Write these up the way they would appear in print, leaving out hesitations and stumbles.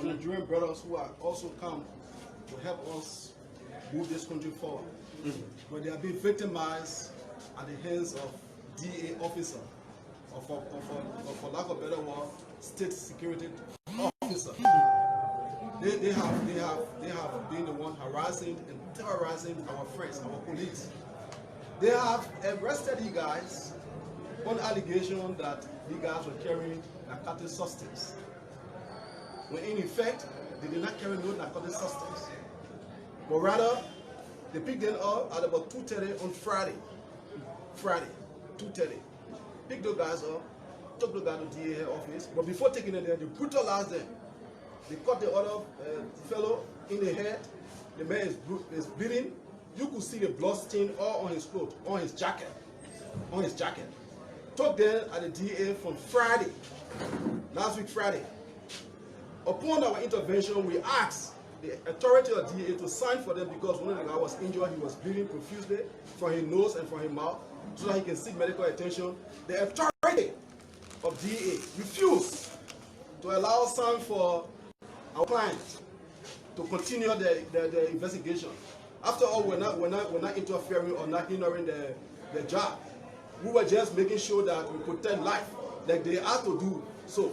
Nigerian brothers who are also come to help us move this country forward. But they are being victimized at the hands of DEA officer, or for lack of better word, state security officer. They have been the one harassing and terrorizing our friends, our colleagues. They have arrested you guys on allegation that you guys were carrying narcotic substance, when in effect they did not carry no narcotic substance, but rather they picked them up at about 2:30 on Friday, 2:30. Picked those guys up, took the guy to DEA office, but before taking them there, they brutalized them. They cut the other fellow in the head. The man is bleeding. You could see the blood stain all on his clothes, on his jacket. Took them at the DEA from Friday, last week Friday. Upon our intervention, we asked the authority of DEA to sign for them because one of the guys was injured. He was bleeding profusely from his nose and from his mouth, so that he can seek medical attention. The authority of DEA refused to allow sign for our clients to continue the investigation. After all, we're not interfering or not hindering the job. We were just making sure that we protect life, like they had to do so.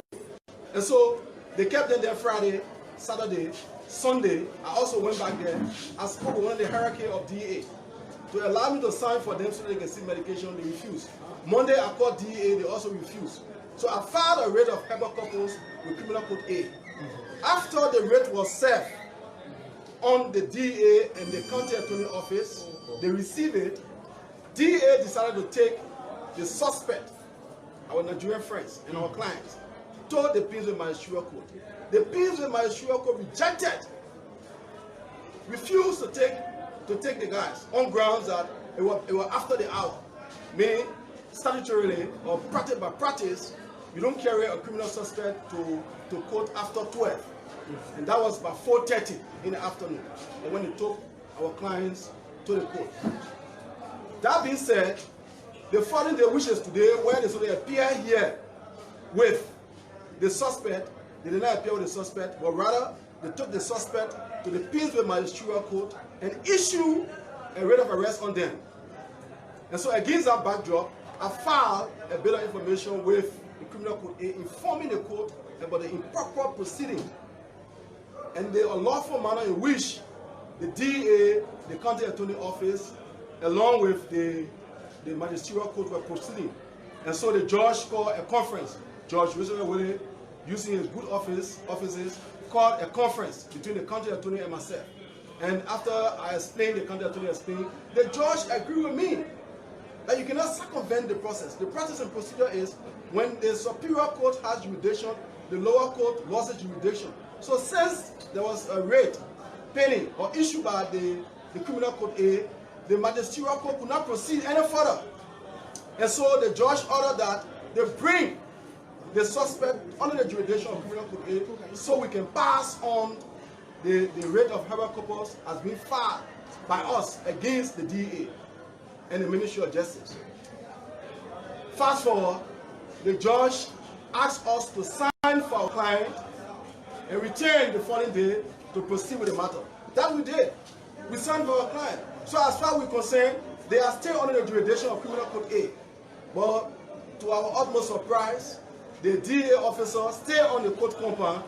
And so they kept them there Friday, Saturday, Sunday. I also went back there and spoke with one of the hierarchy of DEA to allow me to sign for them so they can seek medication. They refused. Monday I called DEA, they also refused. So I filed a rate of habeas corpus with Criminal Code A. After the rate was served on the DEA and the county attorney office, they received it. DEA decided to take the suspect, our Nigerian friends and our clients, to the Pennsylvania Ministerial Court. The Pennsylvania Ministerial Court rejected, refused to take the guys on grounds that it was after the hour. Meaning, statutorily or practice by practice, you don't carry a criminal suspect to court after 12. And that was about 4:30 in the afternoon. And when they took our clients to the court. That being said, the following day, which is today, where they appear here with the suspect, they did not appear with the suspect, but rather they took the suspect to the Pennsylvania Ministerial Court and issued a writ of arrest on them. And so against that backdrop, I filed a bill of information with the Criminal Code A informing the court about the improper proceeding and the unlawful manner in which the DEA, the county attorney office, along with the magisterial court were proceeding. And so the judge called a conference. Judge Roosevelt Willie, using his good offices, called a conference between the county attorney and myself. And after I explained, the county attorney explained, the judge agreed with me that you cannot circumvent the process. The process and procedure is when the superior court has jurisdiction, the lower court lost its jurisdiction. So since there was a rate pending or issued by the Criminal Code A, the magisterial court could not proceed any further. And so the judge ordered that they bring the suspect under the jurisdiction of Criminal Code A so we can pass on the rate of habeas corpus has been filed by us against the DEA and the Ministry of Justice. Fast forward, the judge asked us to sign for our client and return the following day to proceed with the matter. That we did. We signed for our client. So as far as we're concerned, they are still under the jurisdiction of Criminal Code A. But to our utmost surprise, the DEA officer stayed on the court compound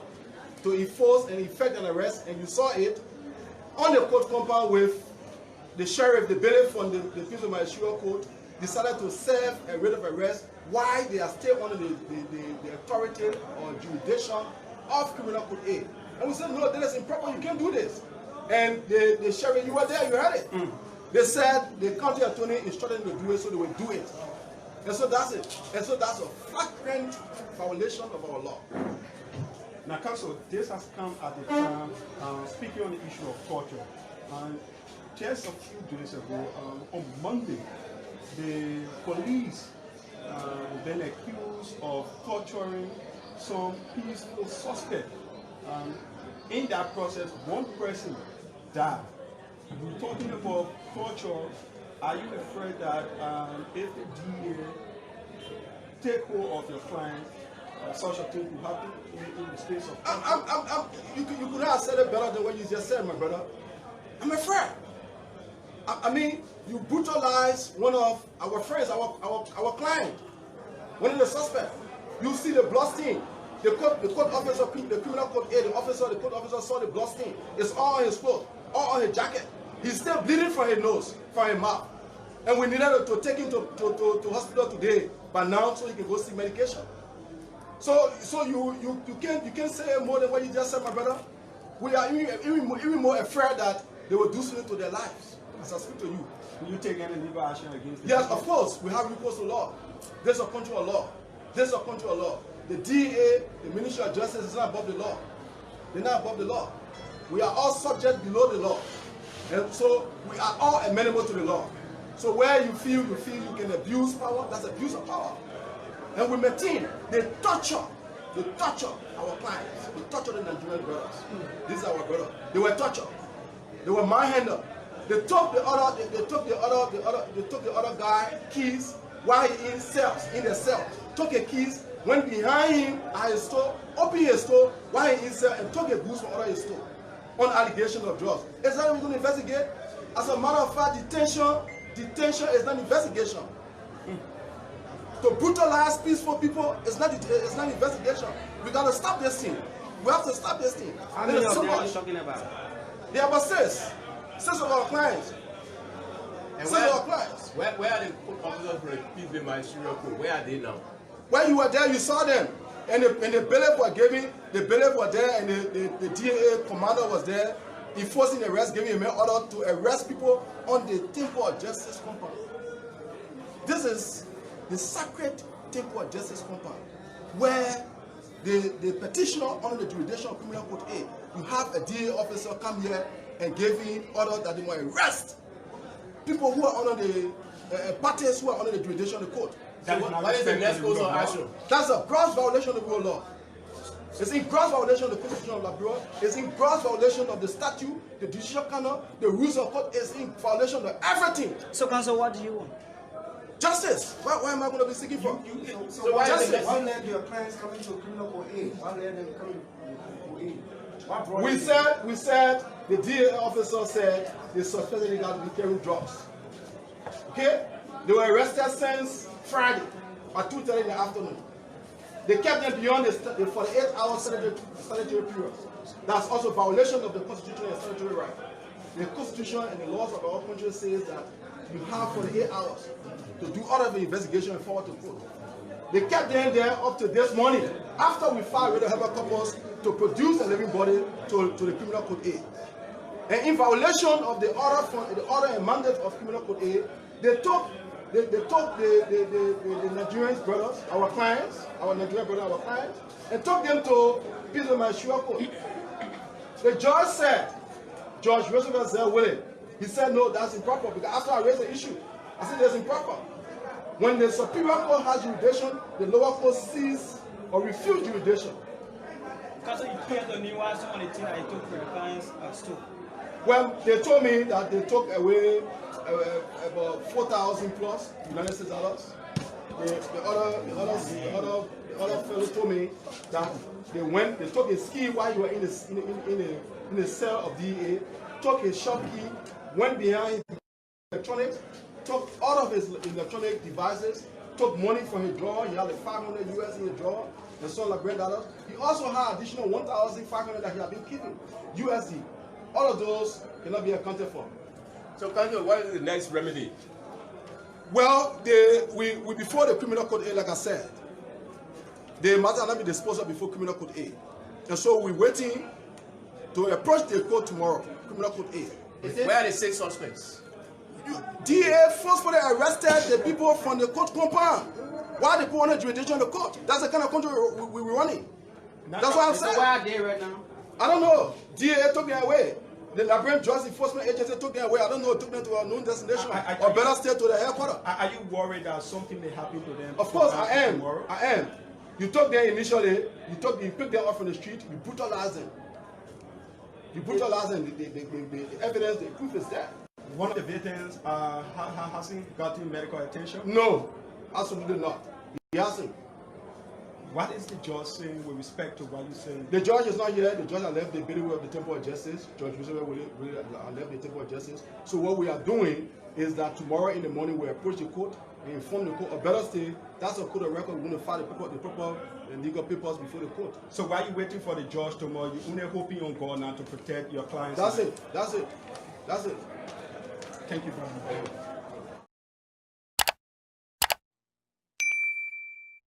to enforce and effect an arrest, and you saw it on the court compound with the sheriff, the bailiff from the Pennsylvania Ministerial Court, decided to serve a writ of arrest while they are still under the authority or jurisdiction of Criminal Code A. And we said, no, that is improper, you can't do this. And the sheriff, you were there, you heard it. They said the county attorney instructed them to do it, so they will do it. And so that's it. And so that's a flagrant violation of our law. Now, Counsel, this has come at the time, speaking on the issue of torture. Just a few days ago, on Monday, the police been accused of torturing some peaceful suspect. In that process, one person died. We're talking about torture. Are you afraid that if the DEA take hold of your client such a thing could happen in the space of... You could have said it better than what you just said, my brother. I'm afraid. I mean, you brutalize one of our friends, our client, one of the suspects. You see the blood stain. The court officer, the criminal court aide, the court officer saw the blood stain. It's all on his clothes, all on his jacket. He's still bleeding from his nose, from his mouth. And we needed to take him to hospital today, but now so he can go see medication. So you can't say more than what you just said, my brother. We are even more afraid that they will do something to their lives. As I speak to you. Will you take any legal action against them? Yes, of course. We have recourse to law. There's a country of law. There's a country of law. The DEA, the Ministry of Justice is not above the law. They're not above the law. We are all subject below the law. And so we are all amenable to the law. So where you feel you can abuse power, that's abuse of power. And we maintain they torture our clients. They torture the Nigerian brothers. This is our brother. They were tortured. They were manhandled. They took the other guy keys while he in the cell. Took a keys, went behind him at his store, opened his store while he in cell, and took a goods from out of his store on allegation of drugs. Is that what we're going to investigate? As a matter of fact, detention is not investigation. To brutalize peaceful people is not investigation. We got to stop this thing. We have to stop this thing. How many of them are you talking about? There are about six of our clients. And Six of our clients. Where are the officers for the peace with my serial code? Where are they now? When you were there, you saw them. And the bailiff were giving, the bailiff were there, and the DEA commander was there, enforcing arrest, giving a order to arrest people on the Temple of Justice compound. This is the sacred Temple of Justice compound, where the petitioner under the jurisdiction of Criminal Code A, you have a DEA officer come here and give him order that they will arrest people who are under the parties who are under the jurisdiction of the court. So what is the next course of action? That's a gross violation of the rule of law. It's in gross violation of the Constitution of Liberia. It's in gross violation of the statute, the judicial canon, the rules of court. It's in violation of everything. So, counsel, what do you want? Justice. Why am I going to be seeking for? So why justice? Why let your clients come into criminal court A? Why let them come into court A? We said the DA officer said they suspected the guy to be carrying drugs. Okay? They were arrested since Friday at 2:30 in the afternoon. They kept them beyond the 48-hour statutory period. That's also a violation of the Constitution and statutory right. The Constitution and the laws of our country says that you have 48 hours to do all of the investigation and forward to court. They kept them there up to this morning after we filed with the Herbert Corpus to produce a living body to the Criminal Code A. And in violation of the order and mandate of Criminal Code A, they took the Nigerian brothers, our clients, our Nigerian brothers, our clients, and took them to peace with Massaquoi court. The judge said, Judge Roosevelt said, Willie, he said, no, that's improper, because after I raised the issue, I said that's improper. When the Superior Court has jurisdiction, the lower court sees or refuses jurisdiction. Counsel, you can't tell me why some of the things I took for the clients are still. Well, they told me that they took away about 4,000 plus United States dollars. The other fellow told me that they took a key while you were in the cell of DEA, took a shop key, went behind his electronics, took all of his electronic devices, took money from his drawer. He had like 500 US in his drawer, and some like $100. He also had additional 1,500 that he had been keeping USD. All of those cannot be accounted for. So, counsel, what is the next remedy? Well, we before the Criminal Code A, like I said, the matter will not be disposed of before Criminal Code A. And so we're waiting to approach the court tomorrow, Criminal Code A. Where are the 6 suspects? DA forcefully arrested the people from the court compound while they put on the jurisdiction of the court. That's the kind of country we're running. That's what I'm saying. So where are they right now? I don't know. DA took them away. The Liberian Drugs Enforcement Agency took them away. I don't know, took them to a known destination or better still to the headquarters. Are you worried that something may happen to them? Of course, I am. Tomorrow? I am. You took them initially, you picked them up from the street, you brutalized them. You brutalized them. The evidence, the proof is there. One of the victims hasn't gotten medical attention? No, absolutely not. He hasn't. What is the judge saying with respect to what you're saying? The judge is not here. The judge has left the building of the Temple of Justice. Judge Roosevelt will left the Temple of Justice. So what we are doing is that tomorrow in the morning we approach the court and inform the court, or better still, that's a court of record. We're going to file the proper legal papers before the court. So while you're waiting for the judge tomorrow, you're only hoping on God now to protect your clients? That's it. That's it. That's it. Thank you very much.